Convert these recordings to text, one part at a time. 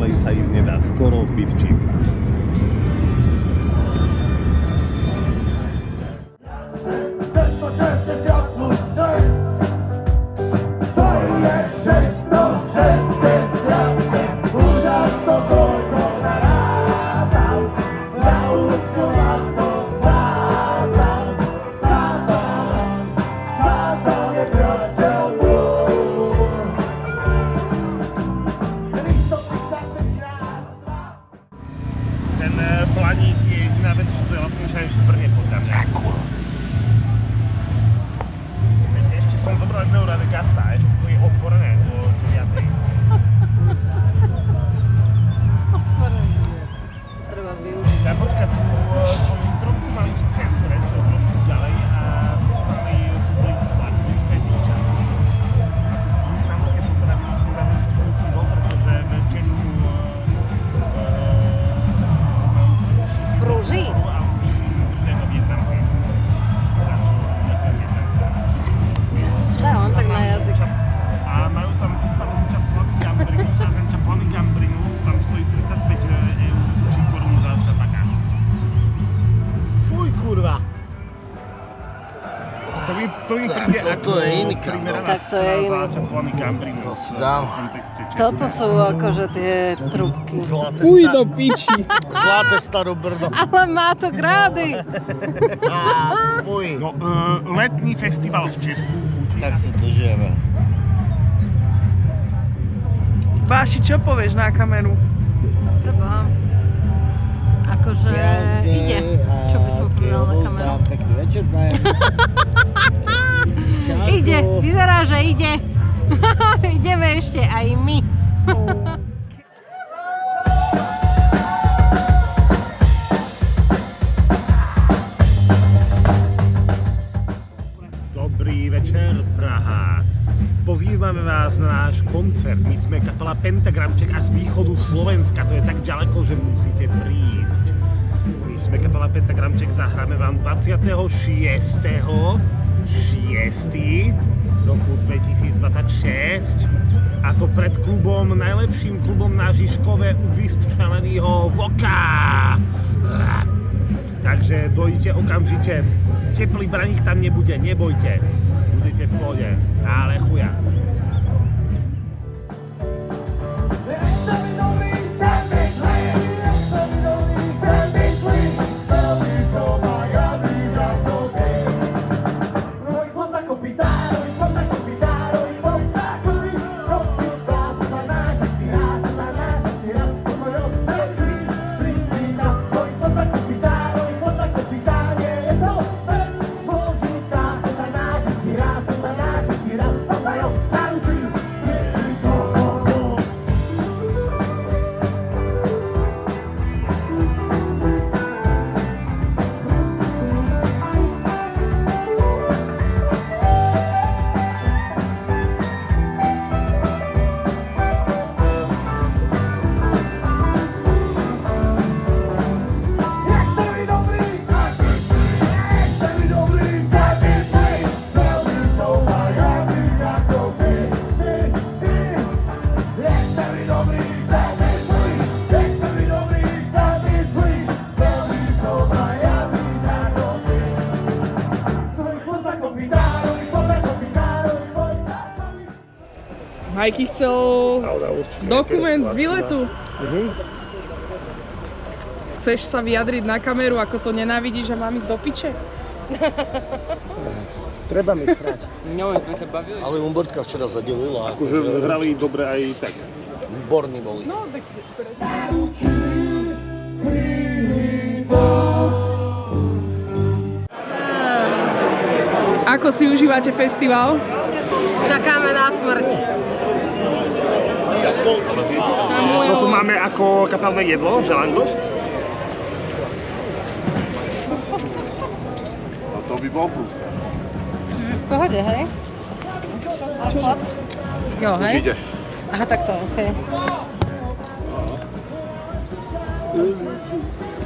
ďalej sa ísť nedá. Skoro v Bivči. Ten planík je jediná vec, čo to je lacnejšie v Brne podľa mňa. Ešte som zobral jedného Radegasta, ešte to je otvorené do 9. Otvorené. Treba využiť. Ja počkaj, tú litrovku mali v centre, čo je trošku ďalej a tu mali tu boli sklad, kde sme niča. A tu sú vietnamské potraviny, ktoré mám čo pivo, pretože v Česku Prúži? a už držajú Vietnamci. Dá on tak na jazyk. A majú tam čaplony gambrinus a ten čaplony gambrinus tam stojí 35 eur či korun za čapaka. Fuj kurva! To mi príde ako je iný primeraná Tak to je cena iný. za čaplony gambrinus. To si dám. V kontexte Česku. Toto sú akože tie trubky. Fuj do piči. Zlaté starú Brno. Ale má to grády. Fuj. No, letný festival v Česku. Tak si to žijeme. Báši, čo povieš na kameru? Preboha. Akože ide. Čo by som povedal na kameru? Pekný večer, prajem. Ide, vyzerá, že ide. Ideme ešte aj my. Dobrý večer, Praha. Pozývame vás na náš koncert. My sme kapela Pentagramček a z východu Slovenska. To je tak ďaleko, že musíte prísť. My sme kapela Pentagramček, zahráme vám 26. roku 2026. A to pred klubom, najlepším klubom na Žižkove u vystřeleného voka. Takže dojdite okamžite. Teplý braník tam nebude, nebojte. Budete v pohode, ale chuja. Majky chcel dokument z výletu. Chceš sa vyjadriť na kameru, ako to nenávidíš a mám ísť do piče? Treba mi srať. No, sme sa bavili. Ale Umbertka včera zadelila. Akože hrali dobre aj tak. Výborní boli. No, tak Ako si užívate festival? Čakáme na smrť. Toto máme ako kapelné jedlo, želango. A to by bol prúser. V pohode, hej? Jo, hej? Ide. Aha, takto, okej.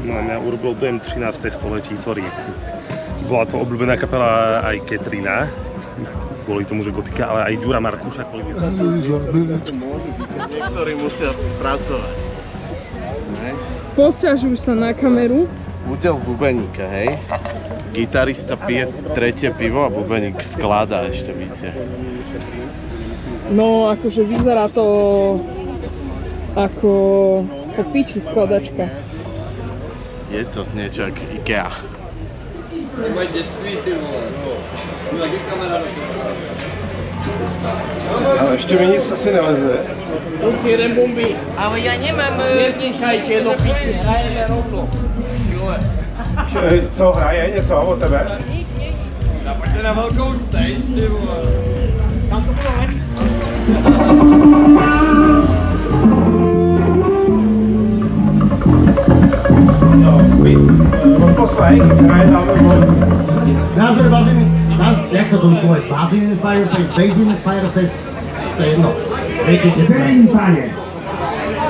No mňa urobil dojem 13. storočí, sorry. Bola to obľúbená kapela aj Ketrina, kvôli tomu, že gotika, ale aj Ďura Markuša kvôli vysvetliť. Niektorí musia pracovať. hej. Posťažujú sa na kameru. Údel bubeníka, hej. Gitarista pije tretie pivo a bubeník skladá ešte bicie. No, akože vyzerá to ako po piči skladačka. Je to niečo ako IKEA. Ale ešte mi nic asi neleze. Ale ja nemám... Nešajte do piči, hrajeme rovno. Co hraje? Něco o tebe? Nič, nič. Pojďte na velkou stage, ty vole. Tam to bylo lepší. No, odposlej, hraje tam Názor bazíny, jak sa to vyslovuje? Bazín Firefest, Bazín Firefest, to je jedno. Viete, kde sme?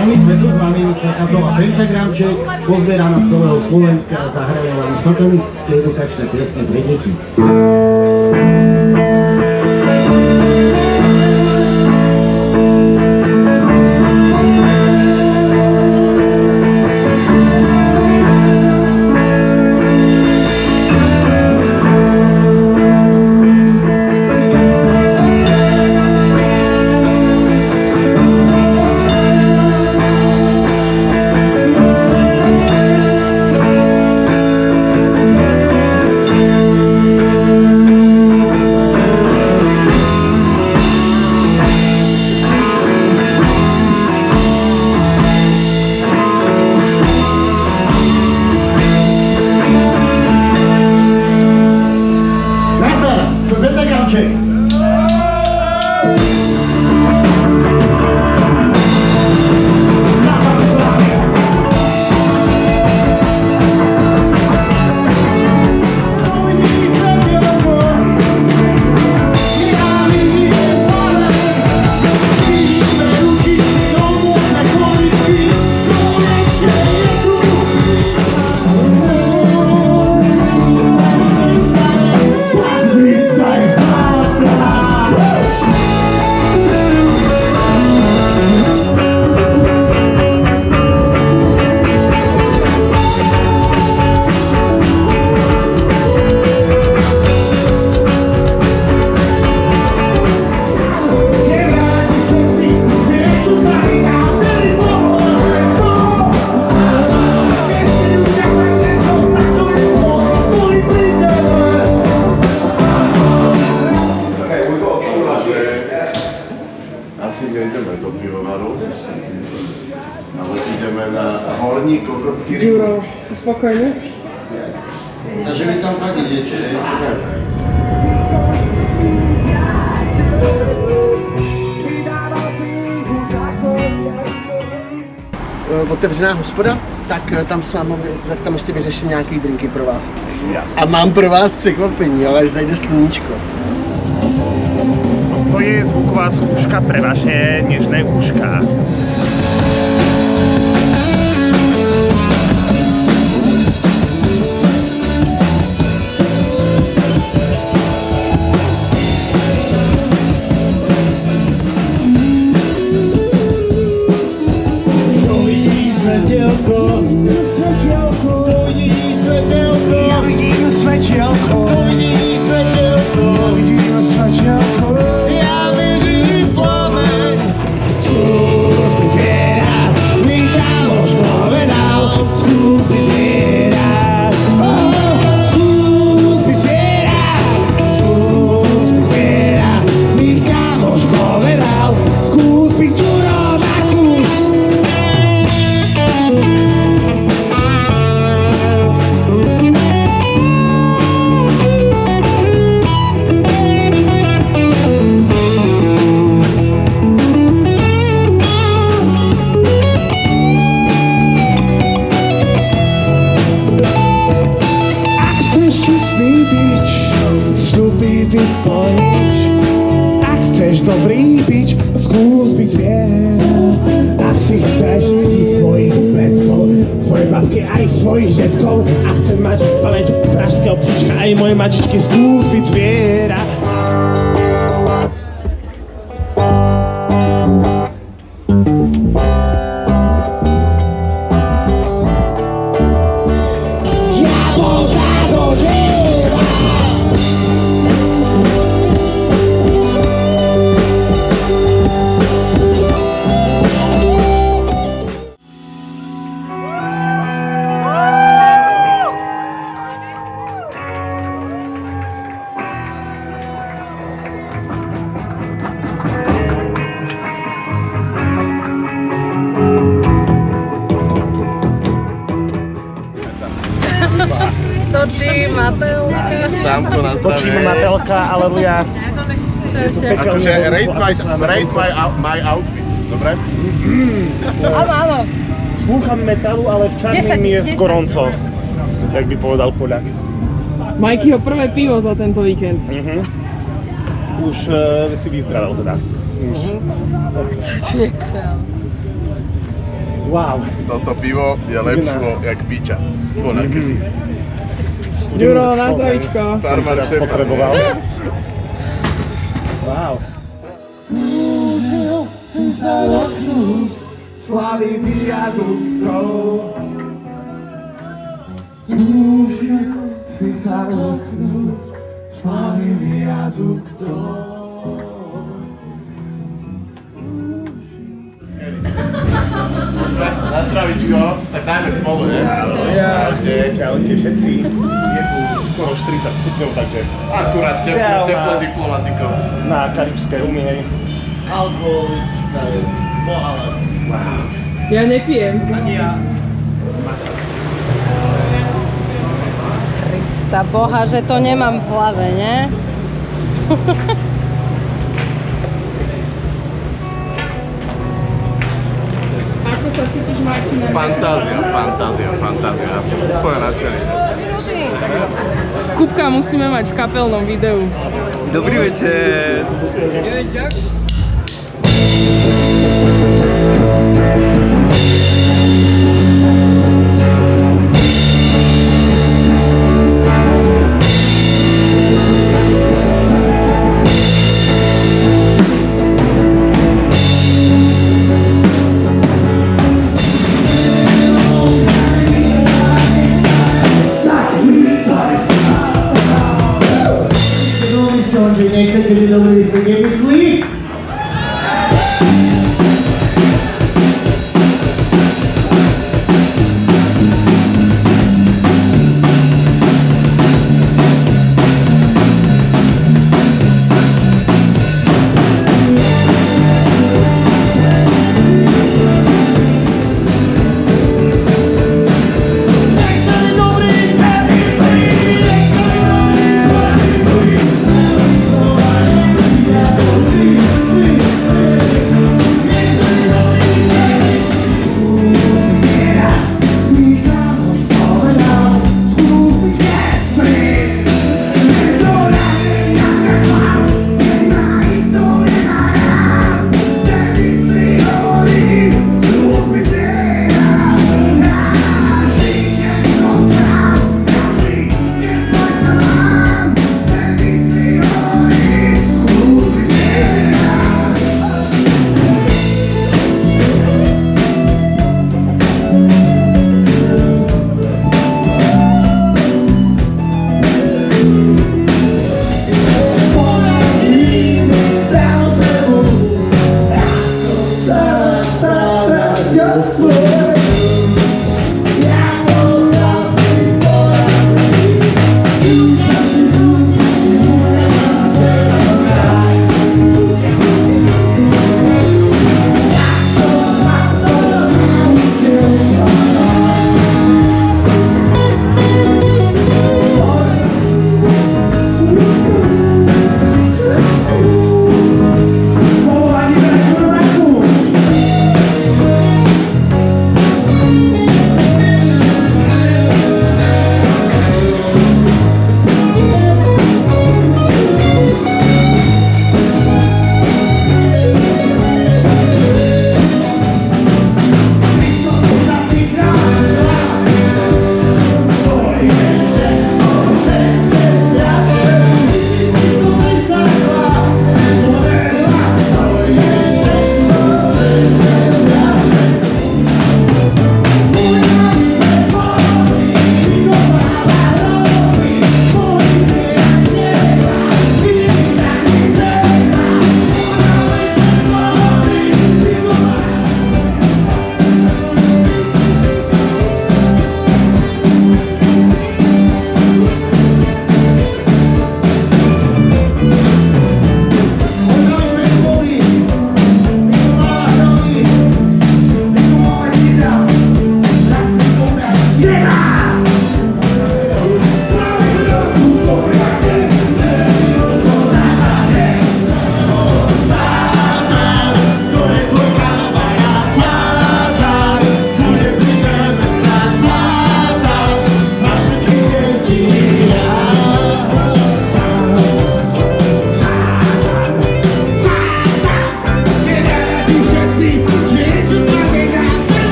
A my sme tu s vami, kapela Pentagramček, pozbieraná z celého Slovenska a zahrajú vám satanické edukačné piesne pre deti. Ďuro, si spokojný? Takže vy tam fakt idete, hej? Otevřená hospoda, tak tam s vámi, tak tam ještě vyřeším nějaký drinky pro vás. Jasne. A mám pro vás překvapení, ale až zajde sluníčko. To je zvuková skúška pre vaše nežné uška. Já vidím světělko. Já vidím světělko. Já vidím plamen. Zkus být věrat, mi kámoš povedal. Zkus být věrat. Zkus být věrat. Zkus být věrat, mi kámoš povedal. Zkus být čuro na kus. Vyplnič. Ak chceš dobrý bič, skús byť zviera. Ak si chceš ctiť svojich predkov, svoje babky aj svojich detkov, a chceš mať pamäť pražského psička aj moje mačičky, skús byť zviera. točí Matelka. Sámko na Točíme na zdravie. telka, aleluja. Akože rate my outfit, dobre? Áno, áno. Slúcham metalu, ale v čarnej 10, mi je 10. skoronco. Jak by povedal Poľak. Majkyho prvé pivo za tento víkend. Už si vyzdravel teda. Chce či nechce. Wow. Toto pivo je lepšie jak piča. Bola kedy. Ďuro, na zdravíčko. Farmár Teraz Štefan. potreboval. Wow. Si sa dotknúť slavy viaduktov. Túžil si sa dotknúť slavy viaduktov. Na zdravíčko, tak dajme spolu, ne? Čaute všetci. Je tu skoro 40 stupňov, takže Akurát teplé diplomatiko. na karibské rumy, hej. Alkohol, to je bohalé. Ja nepijem. Ani ja. Krista Boha, že to nemám v hlave, ne? Ako sa cítiš, Majky, na Fantázia. Ja som úplne nadšený. Kupka musíme mať v kapelnom videu. Dobrý večer. Že nechcete byť dobrý, chcete byť zlý?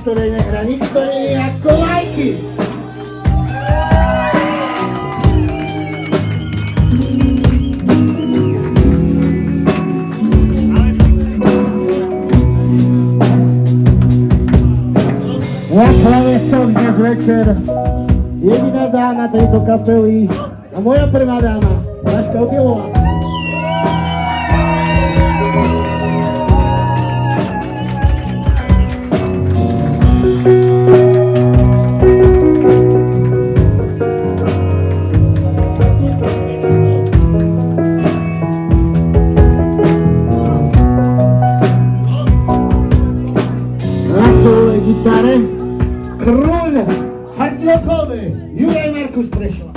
ktorej nehrá nikto nie ako lajky. Ja hlavne som dnes večer jediná dáma tejto kapely a moja prvá dáma, Daška Opilová. Na solovej gitare król hardrockowy Juraj Markus Prešova.